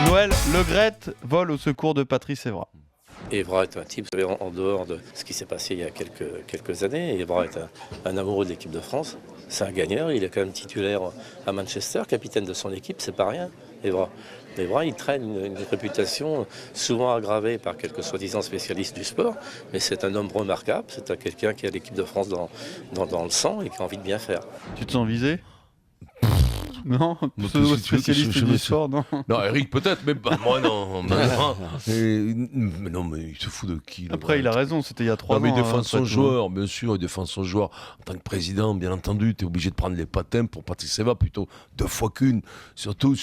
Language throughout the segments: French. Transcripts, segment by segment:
Noël Le Graët vole au secours de Patrice Evra. Evra est un type, en dehors de ce qui s'est passé il y a quelques années, Evra est un amoureux de l'équipe de France. C'est un gagneur, il est quand même titulaire à Manchester, capitaine de son équipe, c'est pas rien, Evra. Evra, il traîne une réputation souvent aggravée par quelques soi-disant spécialistes du sport, mais c'est un homme remarquable, c'est quelqu'un qui a l'équipe de France dans le sang et qui a envie de bien faire. Tu te sens visé? Non, spécialiste du sport, non. Non, Eric peut-être, mais moi non. Mais non, mais il se fout de qui là, Après, il a raison, c'était il y a 3 ans. Mais il défend son joueur, bien sûr, il défend son joueur. En tant que président, bien entendu, tu es obligé de prendre les patins pour Patrice Evra plutôt 2 fois qu'une. Surtout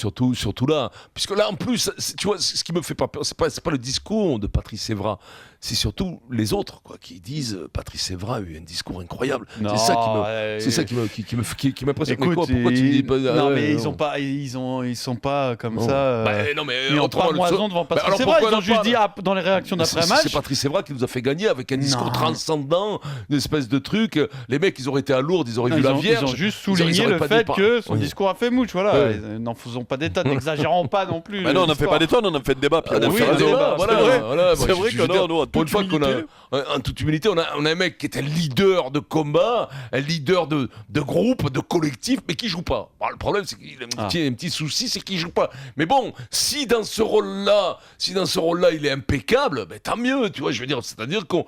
là. Puisque là, en plus, tu vois, ce qui me fait pas peur, c'est pas le discours de Patrice Evra, c'est surtout les autres quoi, qui disent Patrice Evra a eu un discours incroyable. Non, c'est ça qui m'impressionne. Écoute, pourquoi tu dis pas, non, mais ils sont pas comme ça. Non, mais ils n'ont pas moison devant Patrice Evra. Ils ont juste dit dans les réactions d'après-match. C'est Patrice Evra qui nous a fait gagner avec un discours transcendant, une espèce de truc. Les mecs, ils auraient été à Lourdes, ils auraient vu la Vierge. Ils ont juste souligné le fait que son discours a fait mouche. Voilà. N'en faisons pas d'état, n'exagérons pas non plus. Non, on n'a fait pas d'état, on a fait de débat. C'est vrai que pour une fois qu'on a, en toute humilité, on a un mec qui est un leader de combat, un leader de groupe, de collectif, mais qui joue pas. Le problème, c'est qu'il a un petit souci, c'est qu'il joue pas. Mais bon, si dans ce rôle-là, il est impeccable, ben tant mieux, tu vois. Je veux dire, c'est-à-dire qu'on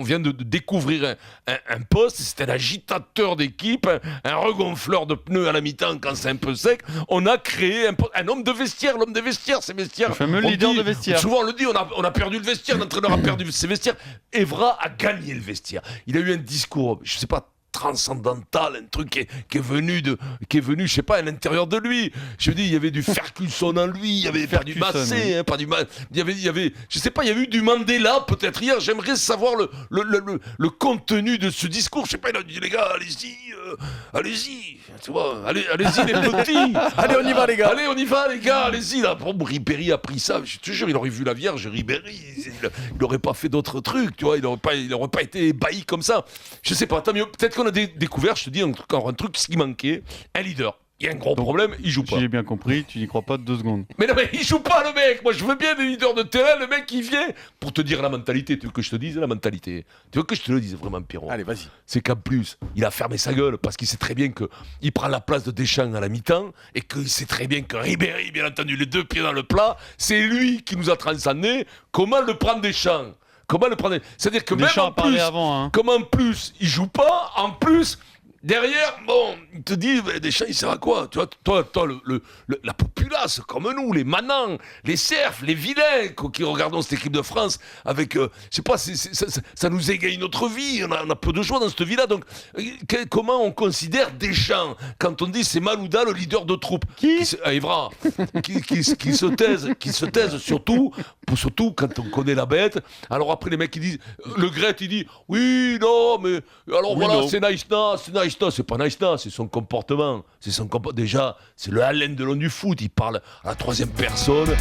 vient de découvrir un poste. C'est un agitateur d'équipe, un regonfleur de pneus à la mi-temps quand c'est un peu sec. On a créé un homme de vestiaire. L'homme de vestiaire, c'est vestiaire. Le fameux leader de vestiaire. Souvent, on le dit, on a perdu le vestiaire. L'entraîneur a perdu ses vestiaires. Evra a gagné le vestiaire. Il a eu un discours, je sais pas, transcendantal, un truc qui est venu, je sais pas, à l'intérieur de lui. Je dis, il y avait du Ferguson en lui, il y avait pas du Massé, il y avait, je sais pas, il y avait eu du Mandela peut-être hier. J'aimerais savoir le contenu de ce discours. Je sais pas, il a dit, les gars, allez-y, tu vois, allez-y les petits, allez on y va les gars, allez-y là. Bon, Ribéry a pris ça, je te jure, il aurait vu la Vierge, Ribéry, il aurait pas fait d'autres trucs, tu vois, il aurait pas été ébahi comme ça. Je sais pas, tant mieux, peut-être qu'on a découvert, je te dis encore un truc qui manquait, un leader. Il y a un gros problème, il joue pas. Si j'ai bien compris, tu n'y crois pas de 2 secondes. Mais non, mais il joue pas le mec. Moi, je veux bien des leaders de terrain, le mec qui vient pour te dire la mentalité. Tu veux que je te dise la mentalité? Tu veux que je te le dise vraiment, Pierrot? Allez, vas-y. C'est qu'en plus, il a fermé sa gueule parce qu'il sait très bien qu'il prend la place de Deschamps à la mi-temps et qu'il sait très bien que Ribéry, bien entendu, les 2 pieds dans le plat, c'est lui qui nous a transcendés. Comment le prendre Deschamps? C'est-à-dire que Deschamps même en plus, avant, comme en plus, il joue pas, en plus... Derrière, bon, il te dit, Deschamps, il sert à quoi? Tu vois, toi, la populace, comme nous, les manants, les serfs, les vilains, qui regardons cette équipe de France avec, je sais pas, ça nous égaye notre vie, on a peu de joie dans cette vie-là. Donc, comment on considère Deschamps quand on dit c'est Malouda, le leader de troupe? Evra, qui se taise surtout quand on connaît la bête. Alors après, les mecs, ils disent, le Graët, il dit, oui, non, mais, alors oui, voilà, non. C'est Naïsna, c'est pas Naïsna, c'est son comportement. Déjà, c'est le Alain Delon du foot, il parle à la 3e personne.